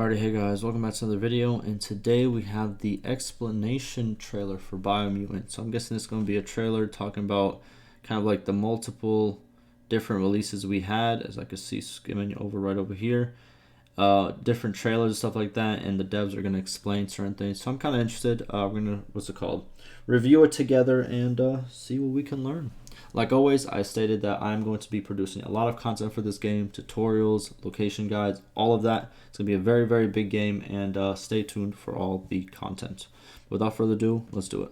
Alrighty, hey guys, welcome back to another video, and today we have the explanation trailer for Biomutant. So I'm guessing it's going to be a trailer talking about kind of like the multiple different releases we had, as I can see skimming over right over here. Different trailers and stuff like that, and the devs are going to explain certain things. So I'm kind of interested. We're going to, review it together and see what we can learn. Like always, I stated that I'm going to be producing a lot of content for this game, tutorials, location guides, all of that. It's going to be a very, very big game, and stay tuned for all the content. Without further ado, let's do it.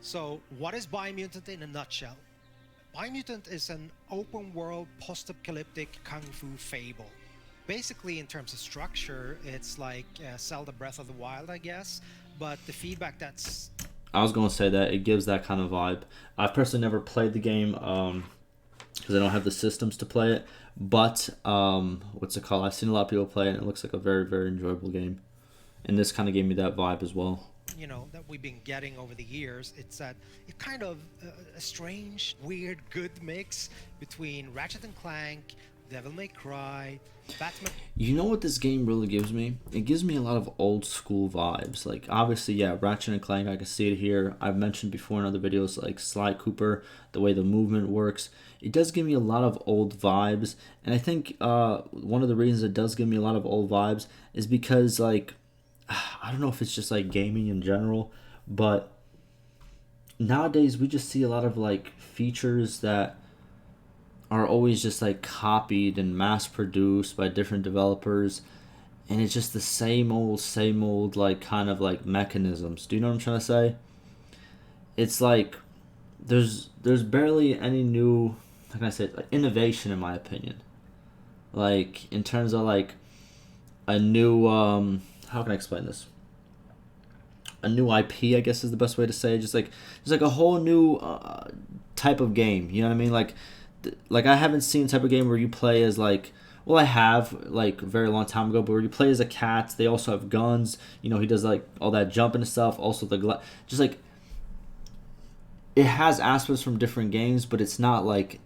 So, what is Biomutant in a nutshell? Biomutant is an open-world, post-apocalyptic kung fu fable. Basically, in terms of structure, it's like Zelda Breath of the Wild, I guess, but the feedback that's... I was going to say that it gives that kind of vibe. I've personally never played the game because I don't have the systems to play it, but what's it called? I've seen a lot of people play it, and it looks like a very, very enjoyable game. And this kind of gave me that vibe as well. You know, that we've been getting over the years. It's that it kind of a strange, weird, good mix between Ratchet and Clank, Devil May Cry, Batman. You know what this game really gives me? It gives me a lot of old school vibes. Like, obviously, yeah, Ratchet and Clank, I can see it here. I've mentioned before in other videos, like Sly Cooper, the way the movement works. It does give me a lot of old vibes. And I think one of the reasons it does give me a lot of old vibes is because, like, I don't know if it's just like gaming in general, but nowadays we just see a lot of like features that are always just like copied and mass produced by different developers, and it's just the same old like kind of like mechanisms. Do you know what I'm trying to say? It's like there's barely any new, how can I say it, like innovation in my opinion. Like in terms of like a new how can I explain this? A new IP, I guess is the best way to say it. Just like a whole new type of game. You know what I mean? Like I haven't seen a type of game where you play as like, well, I have like a very long time ago, but where you play as a cat. They also have guns. You know, he does like all that jumping and stuff. Also just like it has aspects from different games, but it's not like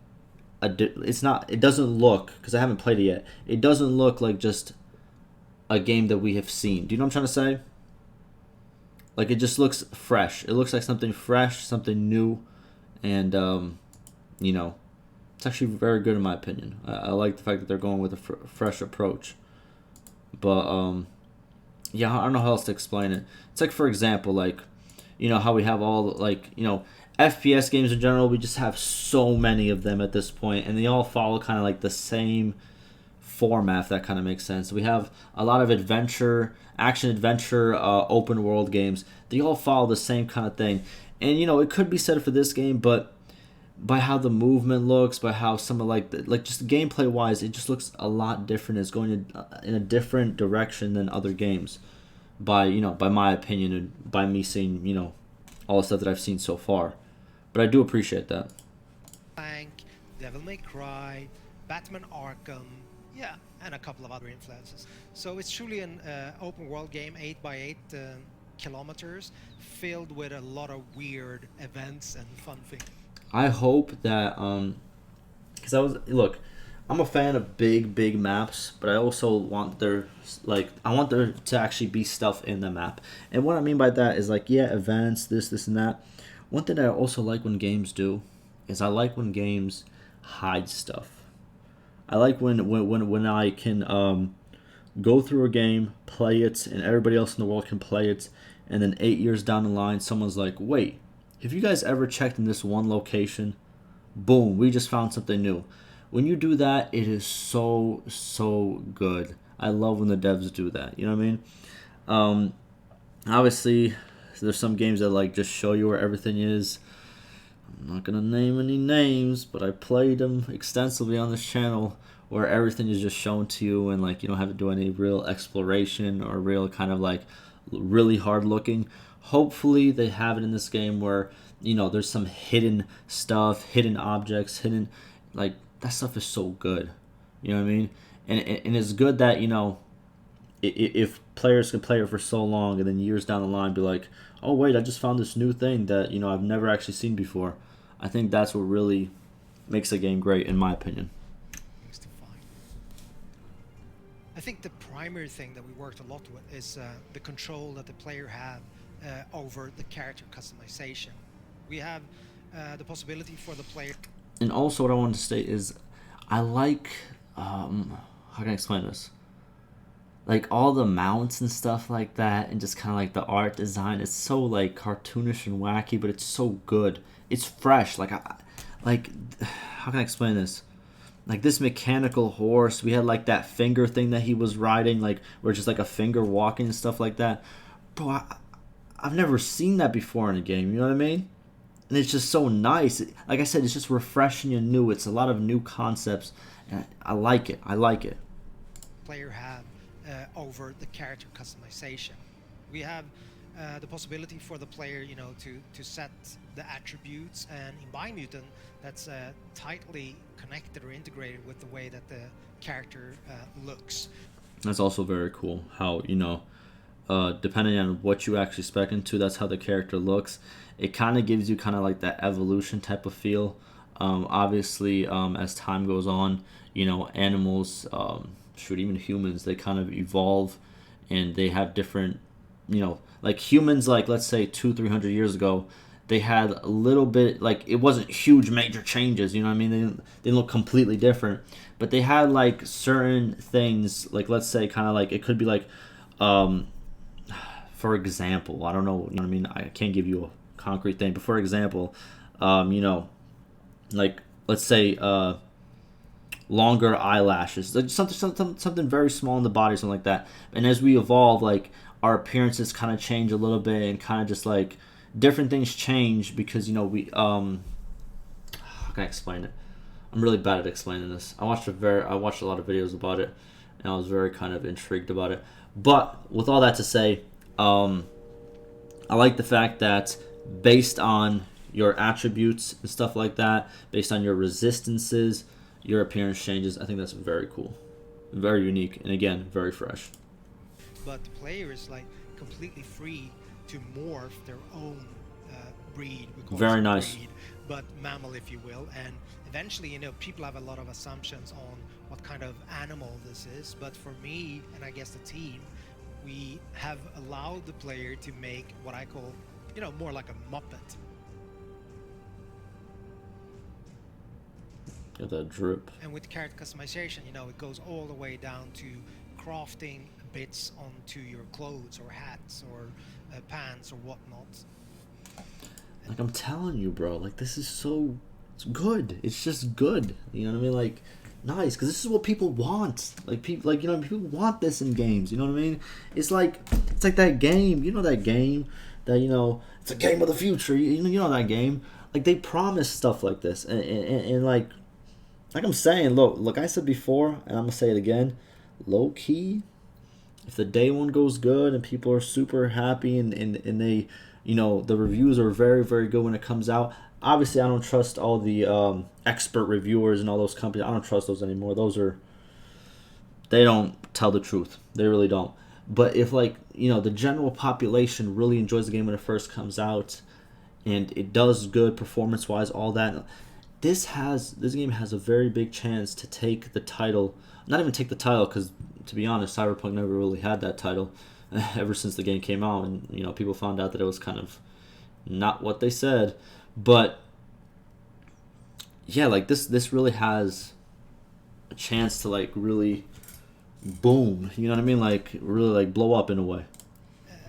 it's not. It doesn't look, because I haven't played it yet. It doesn't look like just a game that we have seen. Do you know what I'm trying to say? Like, it just looks fresh. It looks like something fresh, something new, and you know, it's actually very good in my opinion. I like the fact that they're going with a fresh approach. But yeah, I don't know how else to explain it. It's like, for example, like, you know how we have all like, you know, FPS games in general. We just have so many of them at this point, and they all follow kind of like the same format, if that kind of makes sense. We have a lot of action adventure, open world games. They all follow the same kind of thing, and you know it could be said for this game, but by how the movement looks, by how some of like just gameplay wise, it just looks a lot different. It's going in a different direction than other games, by my opinion, and by me seeing all the stuff that I've seen so far. But I do appreciate that. Clank, Devil May Cry, Batman Arkham, yeah, and a couple of other influences. So it's truly an open world game, 8x8 kilometers, filled with a lot of weird events and fun things. I hope that because I'm a fan of big maps, but I also want there to actually be stuff in the map. And what I mean by that is like, yeah, events, this and that. One thing that I also like when games do is I like when games hide stuff. I like when I can go through a game, play it, and everybody else in the world can play it, and then 8 years down the line, someone's like, wait, have you guys ever checked in this one location? Boom, we just found something new. When you do that, it is so good. I love when the devs do that. You know what I mean? Obviously, there's some games that like just show you where everything is. I'm not gonna name any names, but I played them extensively on this channel where everything is just shown to you, and like you don't have to do any real exploration or real kind of like really hard looking. Hopefully they have it in this game where there's some hidden stuff, hidden objects, hidden, like, that stuff is so good. You know what I mean? And it's good that if players can play it for so long and then years down the line be like, oh wait, I just found this new thing that I've never actually seen before. I think that's what really makes a game great, in my opinion. Things to find. I think the primary thing that we worked a lot with is the control that the player have over the character customization. We have the possibility for the player. And also, what I wanted to state is, I like, how can I explain this? Like all the mounts and stuff like that, and just kind of like the art design. It's so like cartoonish and wacky, but it's so good. It's fresh. Like, how can I explain this? Like this mechanical horse, we had like that finger thing that he was riding, like where just like a finger walking and stuff like that. Bro, I've never seen that before in a game. You know what I mean? And it's just so nice. Like I said, it's just refreshing and new. It's a lot of new concepts, and I like it. I like it. Player have over the character customization. We have the possibility for the player, you know, to set the attributes, and in Biomutant, that's tightly connected or integrated with the way that the character looks. That's also very cool. How, you know, depending on what you actually spec into, that's how the character looks. It kind of gives you kind of like that evolution type of feel. Obviously, as time goes on, you know, animals, shoot, even humans, they kind of evolve, and they have different, you know, like humans, like let's say 200-300 years ago, they had a little bit, like it wasn't huge major changes, you know what I mean? They didn't look completely different, but they had like certain things, like let's say kind of like, it could be like, for example, I don't know, you know what I mean? I can't give you a concrete thing, but for example, you know, like let's say longer eyelashes, like something very small in the body, something like that. And as we evolve, like our appearances kind of change a little bit, and kind of just like different things change because, you know, we how can I explain it? I'm really bad at explaining this. I watched a lot of videos about it, and I was very kind of intrigued about it. But with all that to say, I like the fact that based on your attributes and stuff like that, based on your resistances, your appearance changes. I think that's very cool, very unique, and again, very fresh. But the player is like completely free to morph their own breed. We call Very it nice. breed, but mammal, if you will. And eventually, you know, people have a lot of assumptions on what kind of animal this is. But for me, and I guess the team, we have allowed the player to make what I call, you know, more like a Muppet. Got that drip. And with character customization, you know, it goes all the way down to crafting bits onto your clothes or hats or pants or whatnot. Like I'm telling you, bro, like this is so, it's good. It's just good. You know what I mean? Like nice, because this is what people want. Like people, like, you know, people want this in games. You know what I mean? It's like that game. You know that game that, you know, it's a game of the future. You know that game. Like they promise stuff like this, and like I'm saying, look, I said before, and I'm gonna say it again, low key. If the day one goes good and people are super happy, and they, you know, the reviews are very, very good when it comes out. Obviously, I don't trust all the expert reviewers and all those companies. I don't trust those anymore. They don't tell the truth. They really don't. But if, like, you know, the general population really enjoys the game when it first comes out, and it does good performance-wise, all that, this game has a very big chance to take the title. Not even take the title, because to be honest, Cyberpunk never really had that title ever since the game came out, and, you know, people found out that it was kind of not what they said. But yeah, like this really has a chance to like really boom. You know what I mean? Like really like blow up in a way.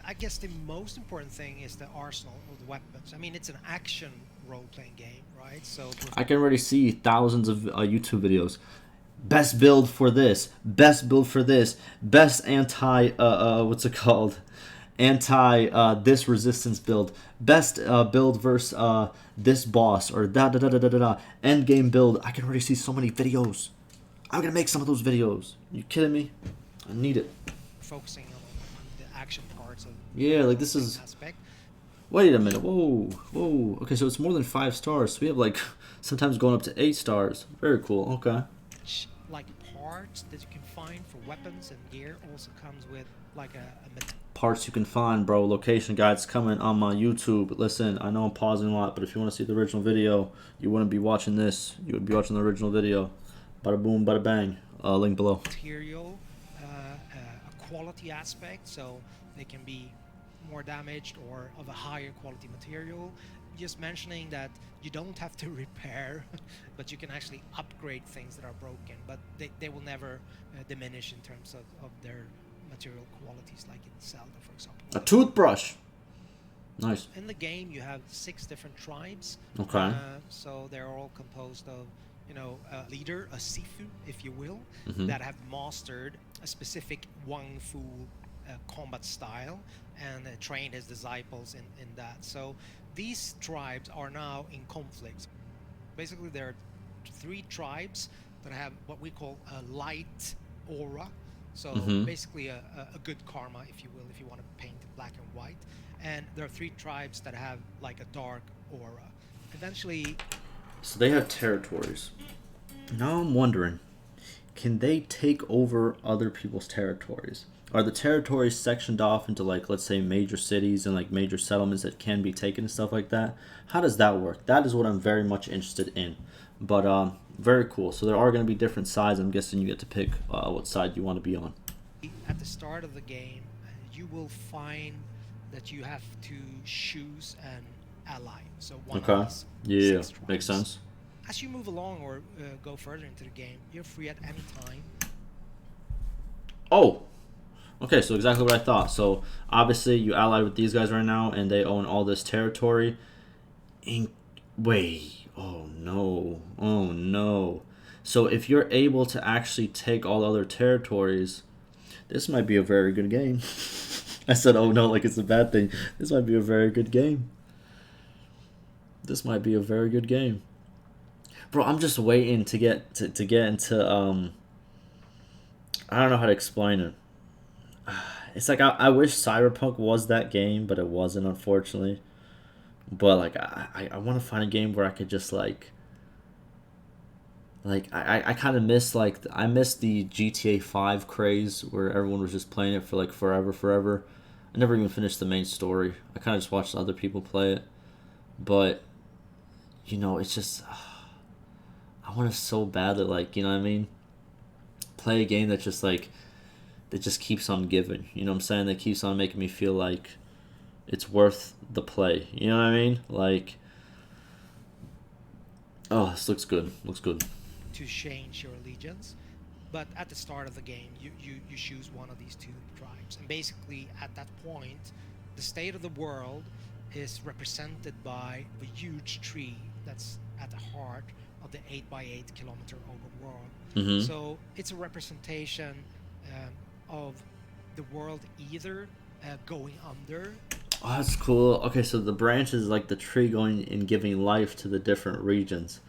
I guess the most important thing is the arsenal of the weapons. I mean, it's an action role-playing game, right? So I can already see thousands of YouTube videos. Best build for this. Best build for this. Best anti what's it called? Anti this resistance build. Best build versus this boss, or da da da da da da da. End game build. I can already see so many videos. I'm gonna make some of those videos. You kidding me? I need it. focusing on the action parts of Yeah, like this is. aspect. Wait a minute. Whoa. Okay, so it's more than 5 stars. So we have like sometimes going up to 8 stars. Very cool. Okay. Like parts that you can find for weapons and gear also comes with like a parts you can find, bro. Location guides coming on my YouTube. Listen, I know I'm pausing a lot, but if you want to see the original video, you wouldn't be watching this. You would be watching the original video. Bada boom, bada bang. Link below. Material, a quality aspect, so they can be more damaged or of a higher quality material. Just mentioning that you don't have to repair, but you can actually upgrade things that are broken, but they will never diminish in terms of their material qualities, like in Zelda, for example. A toothbrush. Nice. In the game, you have 6 different tribes. Okay. So they're all composed of, a leader, a Sifu, if you will, that have mastered a specific Wang Fu combat style and trained his disciples in that. So these tribes are now in conflict. Basically, there are 3 tribes that have what we call a light aura. So basically a good karma, if you will, if you want to paint it black and white. And there are 3 tribes that have like a dark aura. Eventually... So they have territories. Now I'm wondering, can they take over other people's territories? Are the territories sectioned off into, like, let's say major cities and like major settlements that can be taken and stuff like that? How does that work? That is what I'm very much interested in. But very cool. So there are going to be different sides. I'm guessing you get to pick what side you want to be on. At the start of the game, you will find that you have to choose an ally. So one of these 6 tribes. Makes sense. As you move along or go further into the game, you're free at any time. Oh, okay, so exactly what I thought. So obviously you ally with these guys right now, and they own all this territory. Wait, oh no. So if you're able to actually take all other territories, this might be a very good game. I said, oh no, like it's a bad thing. This might be a very good game. This might be a very good game. Bro, I'm just waiting to get into I don't know how to explain it. It's like I wish Cyberpunk was that game, but it wasn't, unfortunately. But like I want to find a game where I could just like I kind of miss I miss the GTA 5 craze where everyone was just playing it for like forever. I never even finished the main story. I kind of just watched other people play it. But it's just I want to so badly, like, you know what I mean? Play a game that just like that just keeps on giving. You know what I'm saying? That keeps on making me feel like it's worth the play. You know what I mean? Like, oh, this looks good. Looks good. To change your allegiance, but at the start of the game, you choose one of these 2 tribes, and basically at that point, the state of the world is represented by a huge tree that's at the heart of the 8x8 kilometer open world. So it's a representation of the world either going under. Oh, that's cool. Okay, so the branch is like the tree going and giving life to the different regions.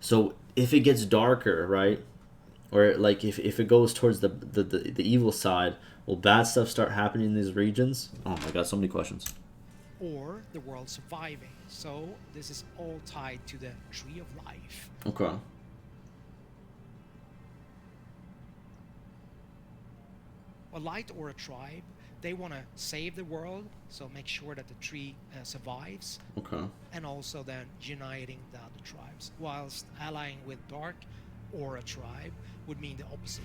So if it gets darker, right, or like if it goes towards the evil side, will bad stuff start happening in these regions? Oh my god, so many questions. Or the world surviving. So this is all tied to the tree of life. Okay. A light or a tribe, they want to save the world, so make sure that the tree survives. Okay. And also then uniting the other tribes. Whilst allying with dark or a tribe would mean the opposite.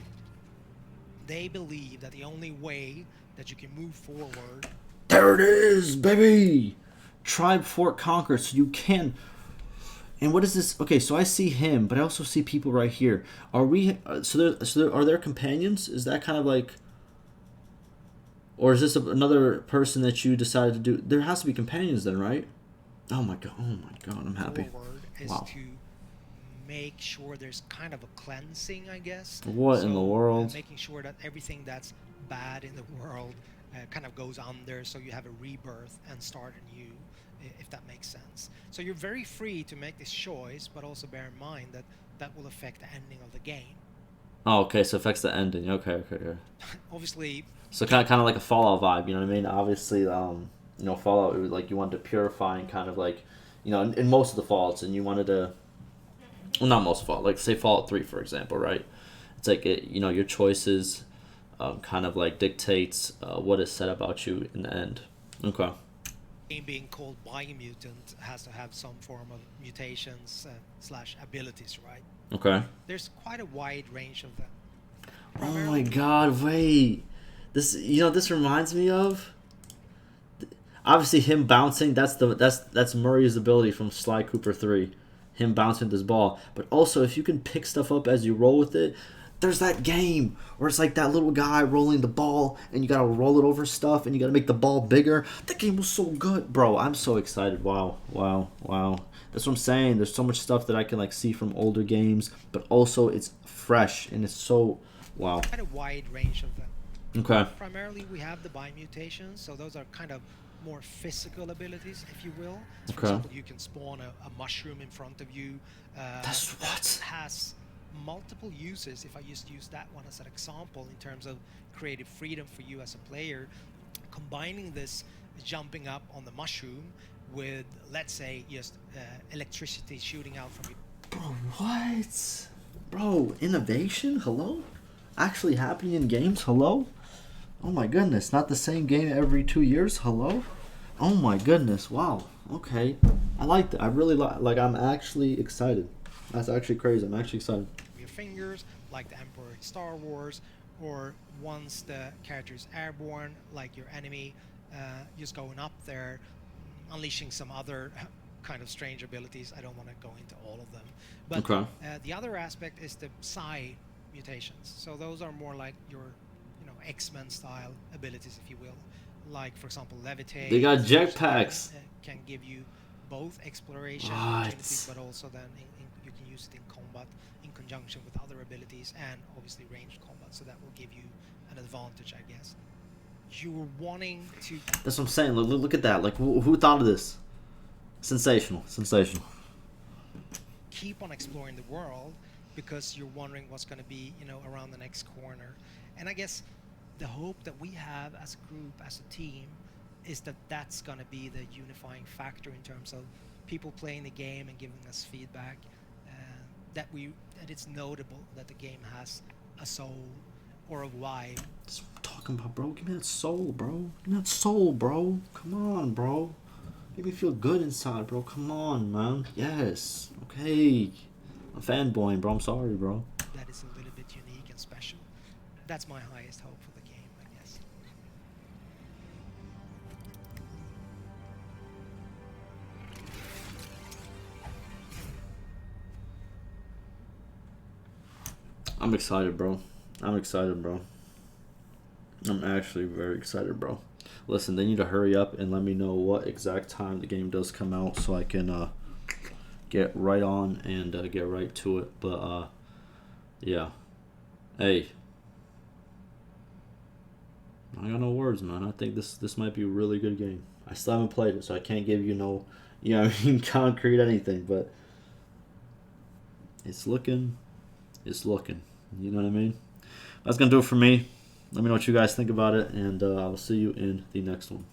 They believe that the only way that you can move forward... There it is, baby! Tribe Fort conquered, so you can... And what is this? Okay, so I see him, but I also see people right here. Are we... are there companions? Is that kind of like... Or is this another person that you decided to do? There has to be companions then, right? Oh my god, I'm happy. Forward is to make sure there's kind of a cleansing, I guess. What in the world? Making sure that everything that's bad in the world kind of goes under, so you have a rebirth and start anew, if that makes sense. So you're very free to make this choice, but also bear in mind that that will affect the ending of the game. Oh, okay, so it affects the ending. Okay. Obviously... So kind of like a Fallout vibe, you know what I mean? Obviously, Fallout, it was like you wanted to purify and kind of like, in most of the Fallouts, and you wanted to, well, not most of Fallout, like say Fallout 3, for example, right? It's like, your choices kind of like dictates what is said about you in the end. Okay. Game being called Biomutant has to have some form of mutations slash abilities, right? Okay. There's quite a wide range of them. Oh my Primarily, God! Wait, this this reminds me of obviously him bouncing. That's Murray's ability from Sly Cooper 3, him bouncing this ball. But also, if you can pick stuff up as you roll with it, there's that game where it's like that little guy rolling the ball and you gotta roll it over stuff and you gotta make the ball bigger. That game was so good, bro. I'm so excited. Wow, wow, wow. That's what I'm saying. There's so much stuff that I can like see from older games, but also it's fresh and it's so wow. quite a wide range of them. Okay. Primarily, we have the Biomutations, so those are kind of more physical abilities, if you will. For Okay. example, you can spawn a mushroom in front of you. That's That what. has multiple uses. If I just use that one as an example in terms of creative freedom for you as a player, combining this jumping up on the mushroom with, let's say, just electricity shooting out from you. Bro, what? Bro, innovation? Hello? Actually happening in games? Hello? Oh my goodness, not the same game every 2 years? Hello? Oh my goodness, wow. Okay. I like that. I really like I'm actually excited. That's actually crazy. I'm actually excited. Your fingers, like the Emperor in Star Wars, or once the character is airborne, like your enemy, just going up there, unleashing some other kind of strange abilities. I don't want to go into all of them, but Okay. the other aspect is the psi mutations. So those are more like your, X-Men style abilities, if you will. Like, for example, levitate. They got which jetpacks. can give you both exploration opportunities, What? but also then you can use it in combat in conjunction with other abilities and obviously ranged combat. So that will give you an advantage, I guess. You're wanting to That's what I'm saying. Look at that. Like, who thought of this? Sensational. Sensational. keep on exploring the world because you're wondering what's going to be, around the next corner. And I guess the hope that we have as a group, as a team, is that that's going to be the unifying factor in terms of people playing the game and giving us feedback. That it's notable that the game has a soul or a vibe. That's what I'm talking about, bro. Give me that soul, bro. Give me that soul, bro. Come on, bro. Make me feel good inside, bro. Come on, man. Yes. Okay. I'm fanboying, bro. I'm sorry, bro. That is a little bit unique and special. That's my highest hope for the game, I guess. I'm excited, bro. I'm excited, bro. I'm actually very excited, bro. Listen, they need to hurry up and let me know what exact time the game does come out so I can get right on and get right to it. But yeah. Hey, I got no words, man. I think this might be a really good game. I still haven't played it, so I can't give you no, concrete anything. But it's looking. You know what I mean? That's gonna do it for me. Let me know what you guys think about it, and I'll see you in the next one.